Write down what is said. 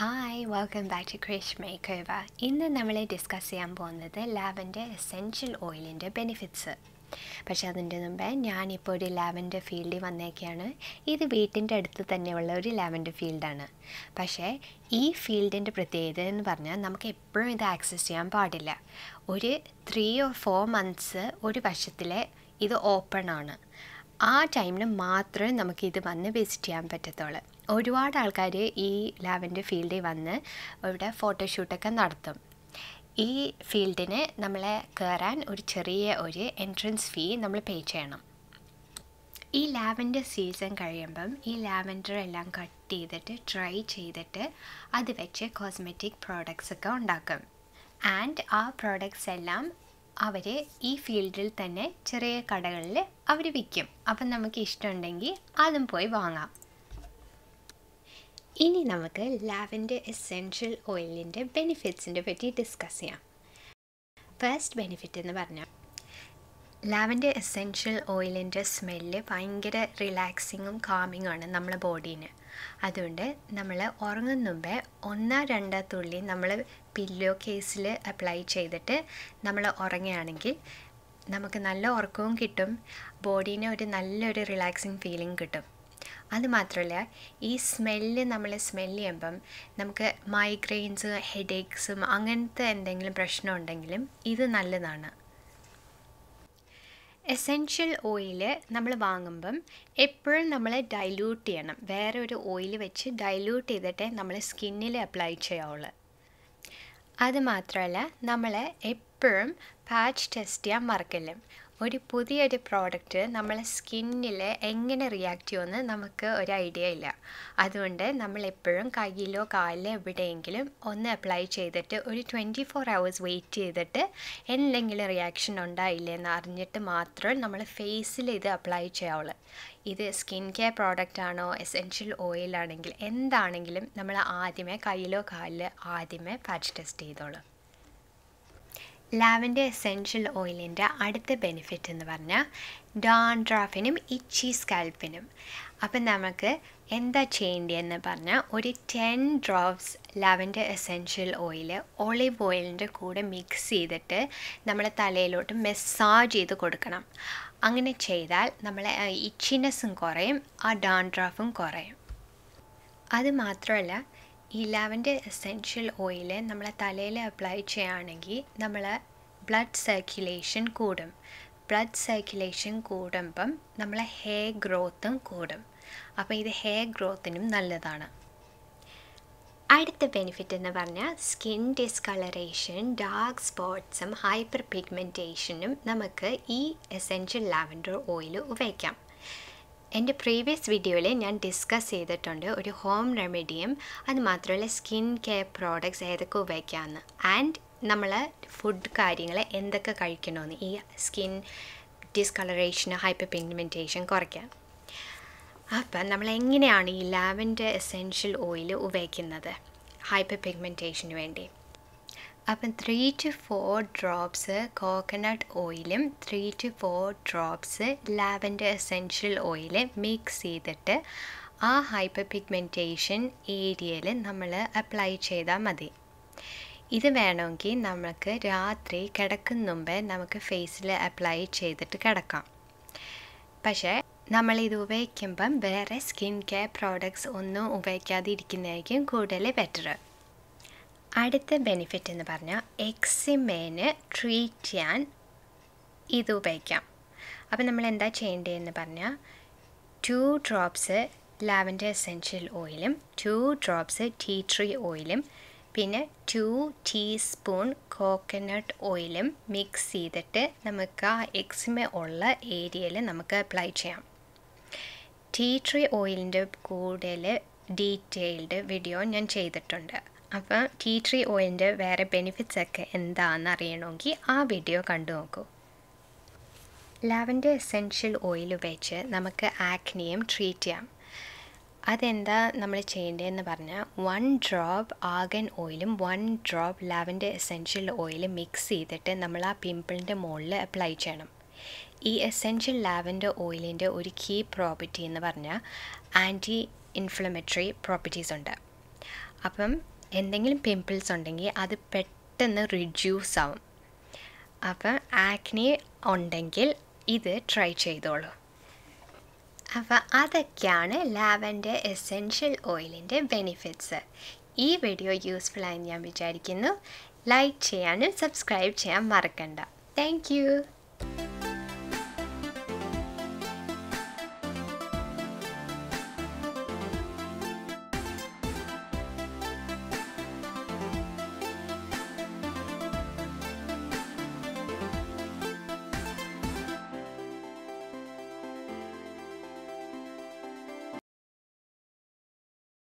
Hi, welcome back to Krish Makeover. ഇന്ന് നമ്മൾ discuss ചെയ്യാൻ പോകുന്നത് ലാവൻഡർ എസെൻഷ്യൽ ഓയിലിൻ്റെ ബെനിഫിറ്റ്സ്. പക്ഷേ അതിൻ്റെ മുമ്പേ ഞാനിപ്പോൾ ഒരു ലാവൻഡർ ഫീൽഡിൽ വന്നേക്കാണ്. ഇത് വീട്ടിൻ്റെ അടുത്ത് തന്നെയുള്ള ഒരു ലാവൻഡർ ഫീൽഡാണ്. പക്ഷേ ഈ ഫീൽഡിൻ്റെ പ്രത്യേകത എന്ന് പറഞ്ഞാൽ നമുക്ക് എപ്പോഴും ഇത് ആക്സസ് ചെയ്യാൻ പാടില്ല. ഒരു 3 or 4 months ഒരു വർഷത്തിലെ ഇത് ഓപ്പൺ ആണ്. ആ ടൈമിൽ മാത്രമേ നമുക്കിത് വന്ന് വിസിറ്റ് ചെയ്യാൻ പറ്റത്തുള്ളൂ. ഒരുപാട് ആൾക്കാർ ഈ ലാവൻഡർ ഫീൽഡിൽ വന്ന് ഇവിടെ ഫോട്ടോഷൂട്ടൊക്കെ നടത്തും. ഈ ഫീൽഡിന് നമ്മളെ കയറാൻ ഒരു ചെറിയ ഒരു എൻട്രൻസ് ഫീ നമ്മൾ പേ ചെയ്യണം. ഈ ലാവൻഡർ സീസൺ കഴിയുമ്പം ഈ ലാവൻഡർ എല്ലാം കട്ട് ചെയ്തിട്ട് ഡ്രൈ ചെയ്തിട്ട് അത് വെച്ച് കോസ്മെറ്റിക് പ്രോഡക്റ്റ്സ് ഒക്കെ ഉണ്ടാക്കും. ആൻഡ് ആ പ്രോഡക്റ്റ്സ് എല്ലാം അവർ ഈ ഫീൽഡിൽ തന്നെ ചെറിയ കടകളിൽ അവർ വിൽക്കും. അപ്പം നമുക്ക് ഇഷ്ടമുണ്ടെങ്കിൽ അതും പോയി വാങ്ങാം. ഇനി നമുക്ക് ലാവൻഡർ എസെൻഷ്യൽ ഓയിലിൻ്റെ ബെനിഫിറ്റ്സിനെ പറ്റി ഡിസ്കസ് ചെയ്യാം. ഫസ്റ്റ് ബെനിഫിറ്റ് എന്ന് പറഞ്ഞാൽ ലാവൻഡർ എസെൻഷ്യൽ ഓയിലിൻ്റെ സ്മെല്ല് ഭയങ്കര റിലാക്സിങ്ങും കാമിങ്ങും ആണ് നമ്മളെ ബോഡീന്. അതുകൊണ്ട് നമ്മൾ ഉറങ്ങുന്ന മുമ്പേ 1-2 തുള്ളി നമ്മൾ പില്ലോ കേസിൽ അപ്ലൈ ചെയ്തിട്ട് നമ്മൾ ഉറങ്ങുകയാണെങ്കിൽ നമുക്ക് നല്ല ഉറക്കവും കിട്ടും, ബോഡീന് ഒരു നല്ലൊരു റിലാക്സിങ് ഫീലിംഗ് കിട്ടും. അതുമാത്രമല്ല ഈ സ്മെല്ല് നമ്മൾ സ്മെല്ല് ചെയ്യുമ്പം നമുക്ക് മൈഗ്രെയിൻസ്, ഹെഡേക്സും അങ്ങനത്തെ എന്തെങ്കിലും പ്രശ്നം ഉണ്ടെങ്കിലും ഇത് നല്ലതാണ്. എസെൻഷ്യൽ ഓയിൽ നമ്മൾ വാങ്ങുമ്പം എപ്പോഴും നമ്മൾ ഡൈല്യൂട്ട് ചെയ്യണം. വേറെ ഒരു ഓയിൽ വെച്ച് ഡൈല്യൂട്ട് ചെയ്തിട്ടേ നമ്മൾ സ്കിന്നിൽ അപ്ലൈ ചെയ്യാവുള്ളൂ. അതുമാത്രമല്ല നമ്മൾ എപ്പോഴും പാച്ച് ടെസ്റ്റ് ചെയ്യാൻ മറക്കില്ല. ഒരു പുതിയൊരു പ്രോഡക്റ്റ് നമ്മളെ സ്കിന്നിൽ എങ്ങനെ റിയാക്ട് ചെയ്യുമെന്ന് നമുക്ക് ഒരു ഐഡിയ ഇല്ല. അതുകൊണ്ട് നമ്മളെപ്പോഴും കയ്യിലോ കാലിലോ എവിടെയെങ്കിലും ഒന്ന് അപ്ലൈ ചെയ്തിട്ട് ഒരു 24 hours വെയിറ്റ് ചെയ്തിട്ട് എന്തെങ്കിലും റിയാക്ഷൻ ഉണ്ടായില്ലേ എന്ന് അറിഞ്ഞിട്ട് മാത്രമേ നമ്മൾ ഫേസിൽ ഇത് അപ്ലൈ ചെയ്യാവുള്ളൂ. ഇത് സ്കിൻ കെയർ പ്രോഡക്റ്റ് ആണോ എസെൻഷ്യൽ ഓയിലാണെങ്കിൽ എന്താണെങ്കിലും നമ്മൾ ആദ്യമേ കയ്യിലോ കാലിലോ ആദ്യമേ പാച്ച് ടെസ്റ്റ് ചെയ്തോളൂ. ലാവൻഡർ എസെൻഷ്യൽ ഓയിലിൻ്റെ അടുത്ത ബെനിഫിറ്റ് എന്ന് പറഞ്ഞാൽ ഡാൻഡ്രഫിനും ഇച്ചി സ്കാൽപ്പിനും. അപ്പം നമുക്ക് എന്താ ചെയ്യേണ്ടതെന്ന് പറഞ്ഞാൽ ഒരു 10 drops ലാവൻഡർ എസെൻഷ്യൽ ഓയിൽ ഒളിവ് ഓയിലിൻ്റെ കൂടെ മിക്സ് ചെയ്തിട്ട് നമ്മളെ തലയിലോട്ട് മസാജ് ചെയ്ത് കൊടുക്കണം. അങ്ങനെ ചെയ്താൽ നമ്മളെ ഇച്ചിനെസ്സും കുറയും, ആ ഡാൻഡ്രഫും കുറയും. അതുമാത്രമല്ല ഈ ലാവൻഡർ എസെൻഷ്യൽ ഓയിൽ നമ്മളെ തലയിൽ അപ്ലൈ ചെയ്യുകയാണെങ്കിൽ നമ്മളെ ബ്ലഡ് സർക്കുലേഷൻ കൂടും. ബ്ലഡ് സർക്കുലേഷൻ കൂടുമ്പം നമ്മളെ ഹെയർ ഗ്രോത്തും കൂടും. അപ്പോൾ ഇത് ഹെയർ ഗ്രോത്തിനും നല്ലതാണ്. അടുത്ത ബെനിഫിറ്റ് എന്ന് പറഞ്ഞാൽ സ്കിൻ ഡിസ്കളറേഷൻ, ഡാർക്ക് സ്പോട്ട്സും ഹൈപ്പർ പിഗ്മെൻറ്റേഷനും നമുക്ക് ഈ എസെൻഷ്യൽ ലാവൻഡർ ഓയിൽ ഉപയോഗിക്കാം. എൻ്റെ പ്രീവിയസ് വീഡിയോയിൽ ഞാൻ ഡിസ്കസ് ചെയ്തിട്ടുണ്ട് ഒരു ഹോം റെമഡിയും അതുമാത്രമല്ല സ്കിൻ കെയർ പ്രോഡക്റ്റ്സ് ഏതൊക്കെ ഉപയോഗിക്കാമെന്ന്, ആൻഡ് നമ്മൾ ഫുഡ് കാര്യങ്ങൾ എന്തൊക്കെ കഴിക്കണമെന്ന് ഈ സ്കിൻ ഡിസ്കളറേഷൻ, ഹൈപ്പർ പിഗ്മെൻറ്റേഷൻ കുറയ്ക്കാൻ. അപ്പം നമ്മൾ എങ്ങനെയാണ് ഈ ലാവൻഡർ എസെൻഷ്യൽ ഓയിൽ ഉപയോഗിക്കുന്നത് ഹൈപ്പർ പിഗ്മെൻറ്റേഷന് വേണ്ടി? അപ്പം 3 to 4 drops കോക്കനട്ട് ഓയിലും 3 to 4 drops lavender essential oil mix ചെയ്തിട്ട് ആ ഹൈപ്പർ പിഗ്മെൻറ്റേഷൻ ഏരിയയിൽ നമ്മൾ അപ്ലൈ ചെയ്താൽ മതി. ഇത് വേണമെങ്കിൽ നമുക്ക് രാത്രി കിടക്കുന്ന മുമ്പേ നമുക്ക് ഫേസിൽ അപ്ലൈ ചെയ്തിട്ട് കിടക്കാം. പക്ഷേ നമ്മളിത് ഉപയോഗിക്കുമ്പം വേറെ സ്കിൻ കെയർ പ്രോഡക്റ്റ്സ് ഒന്നും ഉപയോഗിക്കാതെ ഇരിക്കുന്നതായിരിക്കും കൂടുതൽ ബെറ്റർ. അടുത്ത ബെനിഫിറ്റ് എന്ന് പറഞ്ഞാൽ എക്സിമേനെ ട്രീറ്റ് ചെയ്യാൻ ഇത് ഉപയോഗിക്കാം. അപ്പം നമ്മൾ എന്താ ചെയ്യേണ്ടതെന്ന് പറഞ്ഞാൽ 2 drops ലാവൻഡർ എസെൻഷ്യൽ ഓയിലും 2 drops ടീ ട്രീ ഓയിലും പിന്നെ 2 teaspoon കോക്കനട്ട് ഓയിലും മിക്സ് ചെയ്തിട്ട് നമുക്ക് ആ എക്സിമ ഉള്ള ഏരിയയിൽ നമുക്ക് അപ്ലൈ ചെയ്യാം. ടീ ട്രീ ഓയിലിൻ്റെ കൂടുതൽ ഡീറ്റെയിൽഡ് വീഡിയോ ഞാൻ ചെയ്തിട്ടുണ്ട്. അപ്പോൾ ടീ ട്രീ ഓയിലിൻ്റെ വേറെ ബെനിഫിറ്റ്സ് ഒക്കെ എന്താണെന്ന് അറിയണമെങ്കിൽ ആ വീഡിയോ കണ്ടു നോക്കൂ. ലാവൻഡർ എസെൻഷ്യൽ ഓയിൽ ഉപയോഗിച്ച് നമുക്ക് ആക്നിയും ട്രീറ്റ് ചെയ്യാം. അതെന്താ നമ്മൾ ചെയ്യേണ്ടതെന്ന് പറഞ്ഞാൽ 1 drop ആർഗൻ ഓയിലും 1 drop ലാവൻഡർ എസെൻഷ്യൽ ഓയിലും മിക്സ് ചെയ്തിട്ട് നമ്മൾ ആ പിമ്പിളിൻ്റെ മുകളിൽ അപ്ലൈ ചെയ്യണം. ഈ എസെൻഷ്യൽ ലാവൻഡർ ഓയിലിൻ്റെ ഒരു കീ പ്രോപ്പർട്ടി എന്ന് പറഞ്ഞാൽ ആൻറ്റി ഇൻഫ്ലമേറ്ററി പ്രോപ്പർട്ടീസ് ഉണ്ട്. അപ്പം എന്തെങ്കിലും പിമ്പിൾസ് ഉണ്ടെങ്കിൽ അത് പെട്ടെന്ന് റിഡ്യൂസ് ആവും. അപ്പം ആക്നെ ഉണ്ടെങ്കിൽ ഇത് ട്രൈ ചെയ്തോളൂ. അപ്പം അതൊക്കെയാണ് ലാവൻഡർ എസെൻഷ്യൽ ഓയിലിൻ്റെ ബെനിഫിറ്റ്സ്. ഈ വീഡിയോ യൂസ്ഫുൾ ആയി ഞാൻ വിചാരിക്കുന്നു. ലൈക്ക് ചെയ്യാനും സബ്സ്ക്രൈബ് ചെയ്യാൻ മറക്കണ്ട. Thank you.